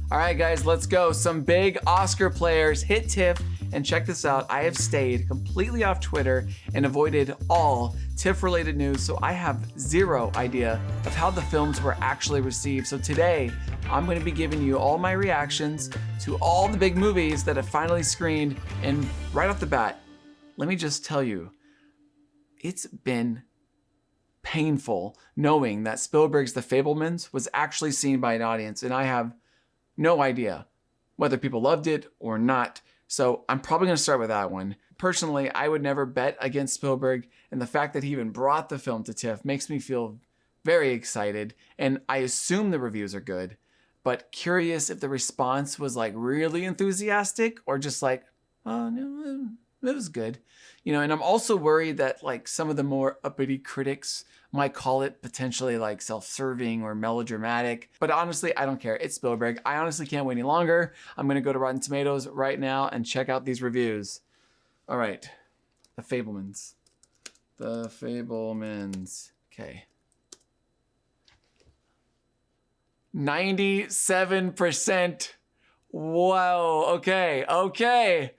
All right, guys, let's go. Some big Oscar players hit TIFF, and check this out. I have stayed completely off Twitter and avoided all TIFF-related news, so I have zero idea of how the films were actually received. So today, I'm going to be giving you all my reactions to all the big movies that have finally screened, and right off the bat, let me just tell you, it's been painful knowing that Spielberg's The Fabelmens was actually seen by an audience, and I have no idea whether people loved it or not. So I'm probably going to start with that one. Personally, I would never bet against Spielberg, and the fact that he even brought the film to TIFF makes me feel very excited, and I assume the reviews are good, but curious if the response was like really enthusiastic or just like, oh no, it was good. You know, and I'm also worried that like some of the more uppity critics might call it potentially like self-serving or melodramatic. But honestly, I don't care. It's Spielberg. I honestly can't wait any longer. I'm going to go to Rotten Tomatoes right now and check out these reviews. All right. The Fabelmens. The Fabelmens. Okay. 97%. Whoa. Okay.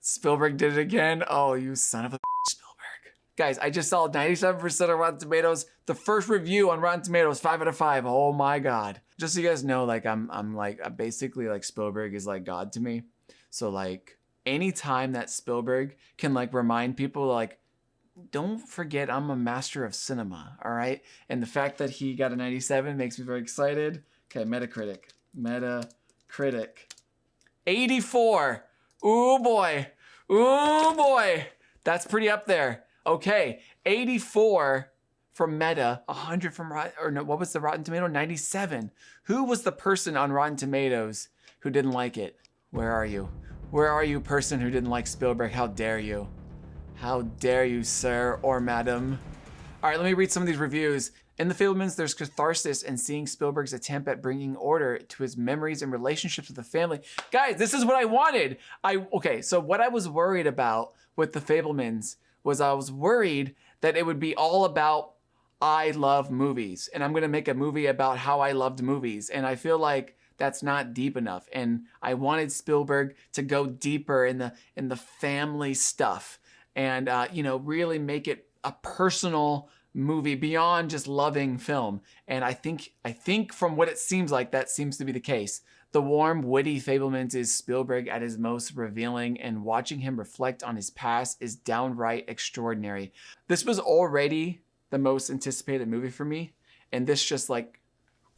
Spielberg did it again. Oh, you son of a Spielberg. Guys, I just saw 97% on Rotten Tomatoes. The first review on Rotten Tomatoes, 5 out of 5. Oh my God. Just so you guys know, like I'm basically like Spielberg is like God to me. So like anytime that Spielberg can like remind people like, don't forget I'm a master of cinema, all right? And the fact that he got a 97 makes me very excited. Okay, Metacritic. 84. Ooh boy. That's pretty up there. Okay, 84 from Meta, 100 from what was the Rotten Tomato? 97. Who was the person on Rotten Tomatoes who didn't like it? Where are you? Where are you, person who didn't like Spielberg? How dare you? How dare you, sir or madam? All right, let me read some of these reviews. In The Fabelmans, there's catharsis in seeing Spielberg's attempt at bringing order to his memories and relationships with the family. Guys, this is what I wanted. Okay, so what I was worried about with The Fabelmans was I was worried that it would be all about I love movies, and I'm gonna make a movie about how I loved movies, and I feel like that's not deep enough. And I wanted Spielberg to go deeper in the family stuff, and you know, really make it a personal movie beyond just loving film. And I think from what it seems like, that seems to be the case. The warm, witty Fabelmans is Spielberg at his most revealing, and watching him reflect on his past is downright extraordinary. This was already the most anticipated movie for me, and this just like,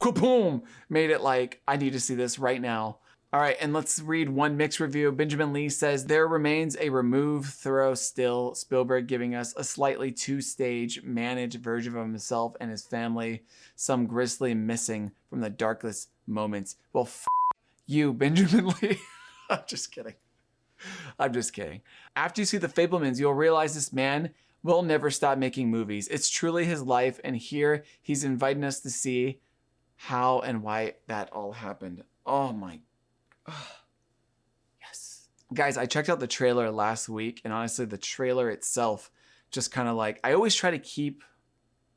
kaboom, made it like, I need to see this right now. All right, and let's read one mixed review. Benjamin Lee says, there remains a removed, thorough still, Spielberg giving us a slightly two-stage managed version of himself and his family, some grisly missing from the darkest moments. Well, you, Benjamin Lee. I'm just kidding. After you see The Fabelmans, you'll realize this man will never stop making movies. It's truly his life, and here he's inviting us to see how and why that all happened. Oh my yes. Guys, I checked out the trailer last week, and honestly, the trailer itself just kind of like, I always try to keep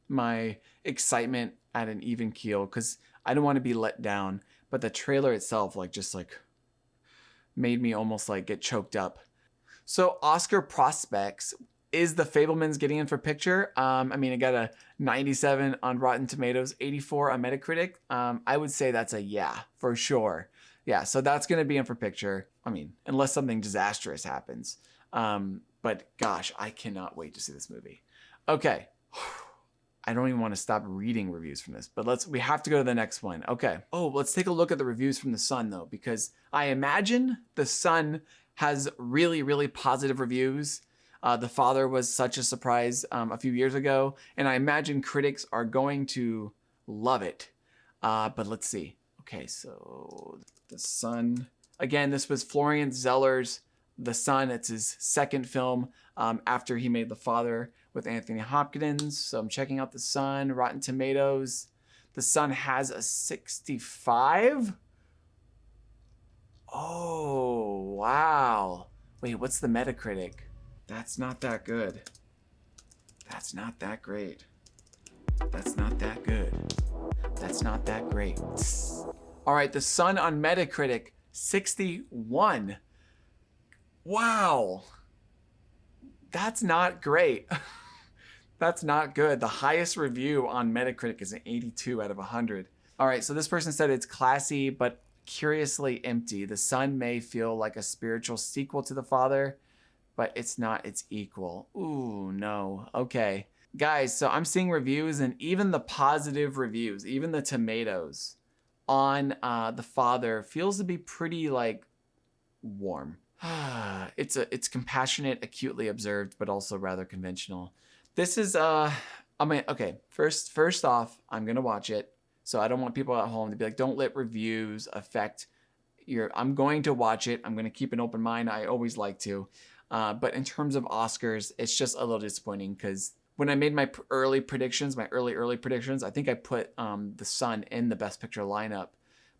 my excitement at an even keel because I don't want to be let down. But the trailer itself just made me almost like get choked up. So Oscar prospects, is The Fabelmans getting in for picture? I mean, it got a 97 on Rotten Tomatoes, 84 on Metacritic. I would say that's a yeah, for sure. Yeah, so that's going to be in for picture. I mean, unless something disastrous happens. But gosh, I cannot wait to see this movie. Okay. I don't even want to stop reading reviews from this, but we have to go to the next one. Okay. Oh, let's take a look at the reviews from The Sun though, because I imagine The Sun has really, really positive reviews. The Father was such a surprise a few years ago, and I imagine critics are going to love it. But let's see. Okay, so The Sun. Again, this was Florian Zeller's The Sun. It's his second film after he made The Father with Anthony Hopkins. So I'm checking out The Sun. Rotten Tomatoes. The Sun has a 65. Oh, wow. Wait, what's the Metacritic? That's not that good. That's not that great. That's not that good. That's not that great. All right, The Sun on Metacritic, 61. Wow. That's not great. That's not good. The highest review on Metacritic is an 82 out of 100. All right, so this person said it's classy, but curiously empty. The Son may feel like a spiritual sequel to the Father, but it's not its equal. Ooh, no. Okay. Guys, so I'm seeing reviews, and even the positive reviews, even the tomatoes on the Father feels to be pretty like warm. It's compassionate, acutely observed, but also rather conventional. This is okay, first off, I'm gonna watch it. So I don't want people at home to be like, don't let reviews affect I'm going to watch it. I'm gonna keep an open mind. I always like to. But in terms of Oscars, it's just a little disappointing because when I made my early predictions, I think I put The Sun in the Best Picture lineup,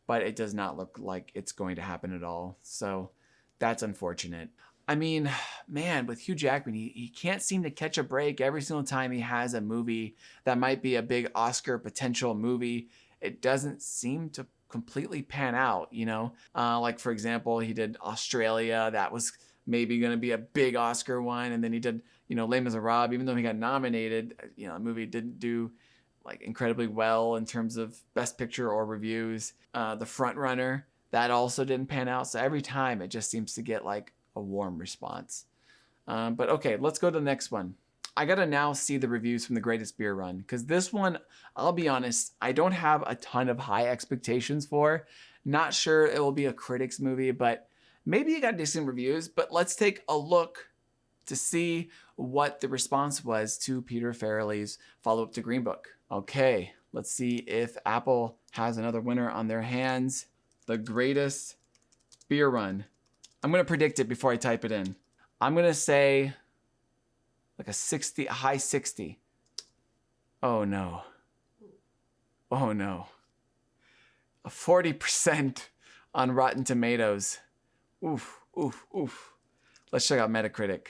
but it does not look like it's going to happen at all. So that's unfortunate. I mean, man, with Hugh Jackman, he can't seem to catch a break every single time he has a movie that might be a big Oscar potential movie. It doesn't seem to completely pan out, you know? Like, for example, he did Australia. That was maybe going to be a big Oscar one. And then he did, Les Miserables. Even though he got nominated, the movie didn't do like incredibly well in terms of Best Picture or reviews. The Front Runner, that also didn't pan out. So every time it just seems to get like a warm response. But okay, let's go to the next one. I gotta now see the reviews from The Greatest Beer Run, because this one, I'll be honest, I don't have a ton of high expectations for. Not sure it will be a critics movie, but maybe it got decent reviews. But let's take a look to see what the response was to Peter Farrelly's follow-up to Green Book. Okay, let's see if Apple has another winner on their hands. The Greatest Beer Run. I'm going to predict it before I type it in. I'm going to say like a high 60. Oh no. Oh no. A 40% on Rotten Tomatoes. Oof, oof, oof. Let's check out Metacritic.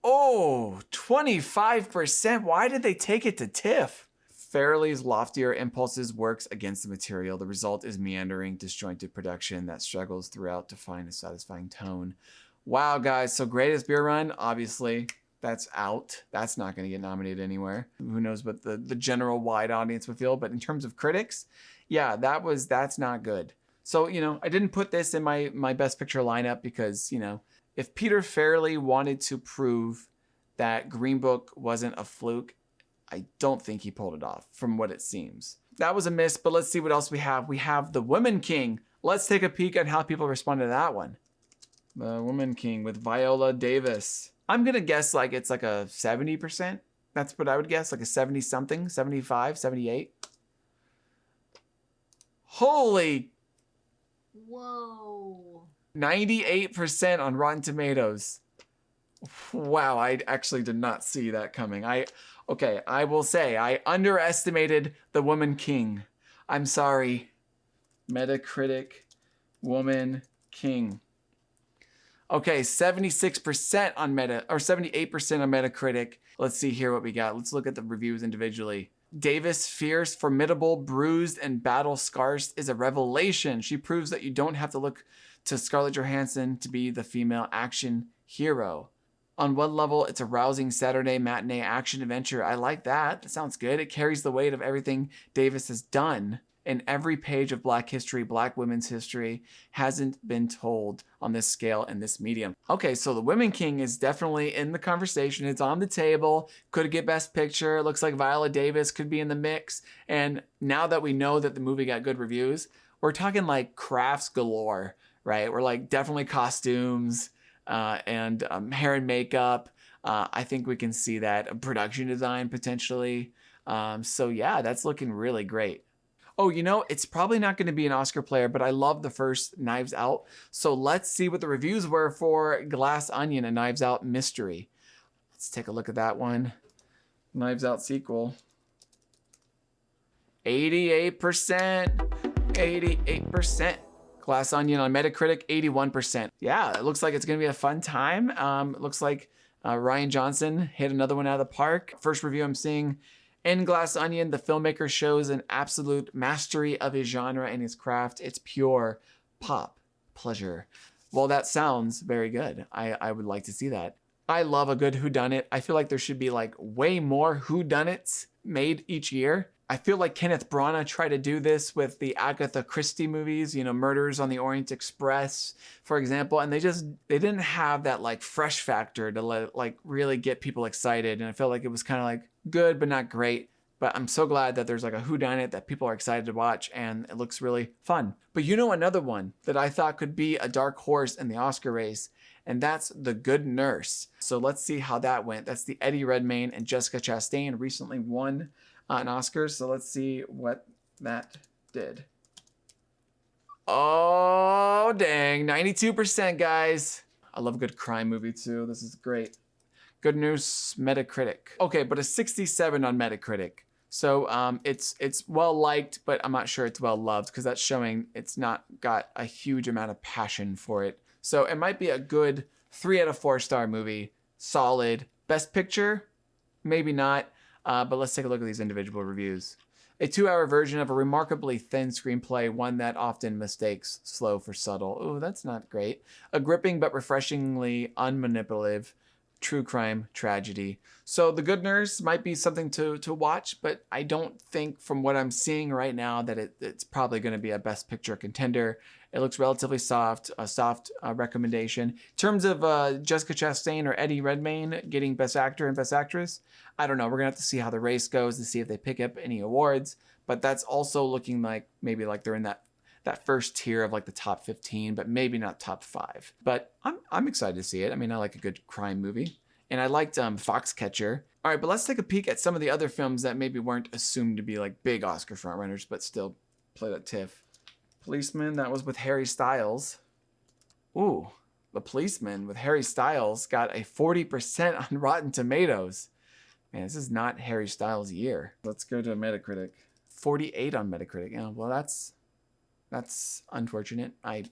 Oh, 25%. Why did they take it to TIFF? Farrelly's loftier impulses works against the material. The result is meandering, disjointed production that struggles throughout to find a satisfying tone. Wow, guys. So Greatest Beer Run, obviously, that's out. That's not going to get nominated anywhere. Who knows what the general wide audience would feel. But in terms of critics, yeah, that's not good. So, I didn't put this in my Best Picture lineup because, if Peter Farrelly wanted to prove that Green Book wasn't a fluke, I don't think he pulled it off from what it seems. That was a miss, but let's see what else we have. We have The Woman King. Let's take a peek at how people responded to that one. The Woman King with Viola Davis. I'm going to guess like it's like a 70%. That's what I would guess, like a 70 something, 75, 78. Holy. Whoa. 98% on Rotten Tomatoes. Wow, I actually did not see that coming. I will say, I underestimated The Woman King. I'm sorry. Metacritic, Woman King. Okay, 76% on 78% on Metacritic. Let's see here what we got. Let's look at the reviews individually. Davis, fierce, formidable, bruised, and battle-scarred is a revelation. She proves that you don't have to look to Scarlett Johansson to be the female action hero. On one level, it's a rousing Saturday matinee action adventure. I like that. That sounds good. It carries the weight of everything Davis has done. And every page of Black history, Black women's history, hasn't been told on this scale in this medium. Okay, so The Women King is definitely in the conversation. It's on the table. Could get Best Picture. It looks like Viola Davis could be in the mix. And now that we know that the movie got good reviews, we're talking like crafts galore, right? We're like definitely costumes, and hair and makeup. I think we can see that. Production design, potentially. So yeah, that's looking really great. Oh, it's probably not going to be an Oscar player, but I love the first Knives Out. So let's see what the reviews were for Glass Onion, a Knives Out mystery. Let's take a look at that one. Knives Out sequel. 88%. 88%. Glass Onion on Metacritic, 81%. Yeah, it looks like it's going to be a fun time. It looks like Ryan Johnson hit another one out of the park. First review I'm seeing In Glass Onion, the filmmaker shows an absolute mastery of his genre and his craft. It's pure pop pleasure. Well, that sounds very good. I would like to see that. I love a good whodunit. I feel like there should be like way more whodunits made each year. I feel like Kenneth Branagh tried to do this with the Agatha Christie movies, you know, Murders on the Orient Express, for example, and they didn't have that like fresh factor to like really get people excited. And I felt like it was kind of like good, but not great. But I'm so glad that there's like a whodunit that people are excited to watch, and it looks really fun. But you know another one that I thought could be a dark horse in the Oscar race, and that's The Good Nurse. So let's see how that went. That's the Eddie Redmayne and Jessica Chastain, recently won an Oscar. So let's see what that did. Oh, dang. 92%, guys. I love a good crime movie, too. This is great. Good Nurse, Metacritic. Okay, but a 67 on Metacritic. So it's well liked, but I'm not sure it's well loved because that's showing it's not got a huge amount of passion for it. So it might be a good 3 out of 4 star movie. Solid. Best Picture? Maybe not. But let's take a look at these individual reviews. A 2-hour version of a remarkably thin screenplay, one that often mistakes slow for subtle. Ooh, that's not great. A gripping but refreshingly unmanipulative true crime tragedy. So The Good Nurse might be something to watch, but I don't think from what I'm seeing right now that it's probably going to be a Best Picture contender. It looks relatively soft, a soft recommendation. In terms of Jessica Chastain or Eddie Redmayne getting Best Actor and Best Actress, I don't know. We're going to have to see how the race goes to see if they pick up any awards, but that's also looking like maybe like they're in that first tier of like the top 15, but maybe not top 5. But I'm excited to see it. I mean, I like a good crime movie. And I liked Foxcatcher. All right, but let's take a peek at some of the other films that maybe weren't assumed to be like big Oscar frontrunners, but still played at TIFF. Policeman, that was with Harry Styles. Ooh, The Policeman with Harry Styles got a 40% on Rotten Tomatoes. Man, this is not Harry Styles' year. Let's go to Metacritic. 48 on Metacritic. Yeah, well, that's unfortunate. I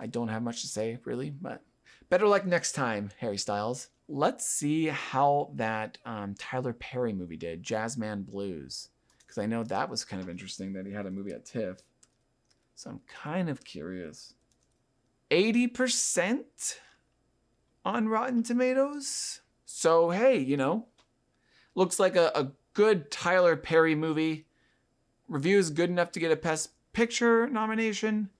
don't have much to say, really, but better luck next time, Harry Styles. Let's see how that Tyler Perry movie did, Jazzman Blues, because I know that was kind of interesting that he had a movie at TIFF. So I'm kind of curious. 80% on Rotten Tomatoes. So, hey, you know, looks like a good Tyler Perry movie. Reviews good enough to get a Best Picture nomination.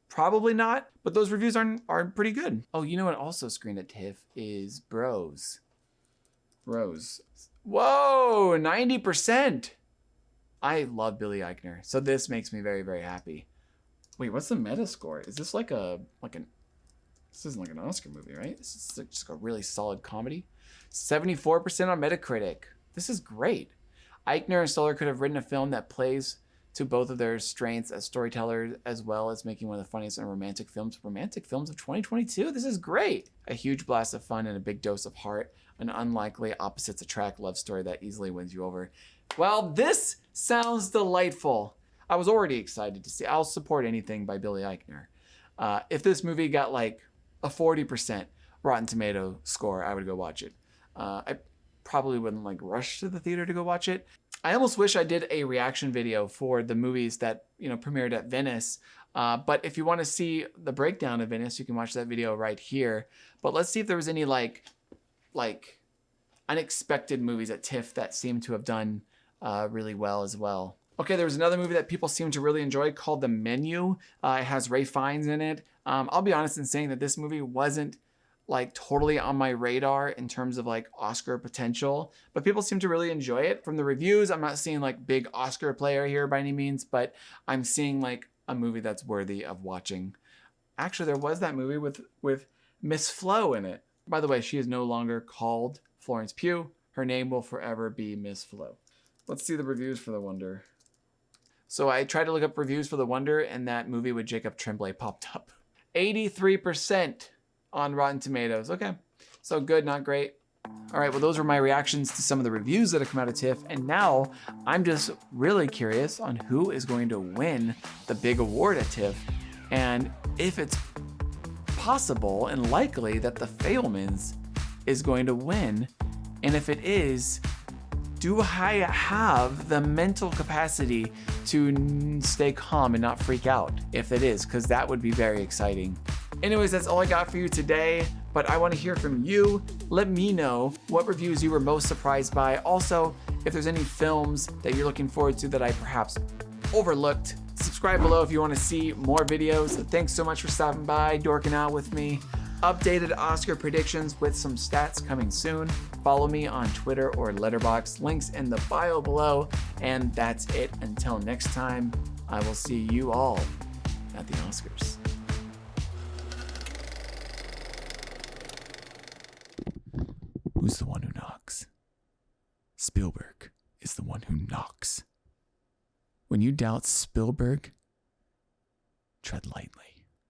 Probably not, but those reviews are pretty good. Oh, you know what also screened at TIFF is Bros. Bros. Whoa, 90%. I love Billy Eichner, so this makes me very, very happy. Wait, what's the Metascore? Is this this isn't like an Oscar movie, right? This is just a really solid comedy. 74% on Metacritic. This is great. Eichner and Stoller could have written a film that plays to both of their strengths as storytellers, as well as making one of the funniest and romantic films of 2022. This is great. A huge blast of fun and a big dose of heart. An unlikely opposites attract love story that easily wins you over. Well, this sounds delightful. I was already excited to see. I'll support anything by Billy Eichner. If this movie got like a 40% Rotten Tomato score, I would go watch it. I probably wouldn't like rush to the theater to go watch it. I almost wish I did a reaction video for the movies that, you know, premiered at Venice. But if you want to see the breakdown of Venice, you can watch that video right here. But let's see if there was any like unexpected movies at TIFF that seem to have done really well as well. Okay, there was another movie that people seem to really enjoy called The Menu. It has Ralph Fiennes in it. I'll be honest in saying that this movie wasn't like totally on my radar in terms of like Oscar potential, but people seem to really enjoy it. From the reviews, I'm not seeing like big Oscar player here by any means, but I'm seeing like a movie that's worthy of watching. Actually, there was that movie with Miss Flo in it. By the way, she is no longer called Florence Pugh. Her name will forever be Miss Flo. Let's see the reviews for The Wonder. So I tried to look up reviews for The Wonder, and that movie with Jacob Tremblay popped up. 83% on Rotten Tomatoes. Okay, so good, not great. All right, well, those were my reactions to some of the reviews that have come out of TIFF, and now I'm just really curious on who is going to win the big award at TIFF, and if it's possible and likely that the Fabelmens is going to win, and if it is, do I have the mental capacity to stay calm and not freak out? If it is, because that would be very exciting. Anyways, that's all I got for you today, but I want to hear from you. Let me know what reviews you were most surprised by. Also, if there's any films that you're looking forward to that I perhaps overlooked, subscribe below if you want to see more videos. Thanks so much for stopping by, dorking out with me. Updated Oscar predictions with some stats coming soon. Follow me on Twitter or Letterboxd, links in the bio below. And that's it. Until next time, I will see you all at the Oscars. Who's the one who knocks? Spielberg is the one who knocks. When you doubt Spielberg, tread lightly.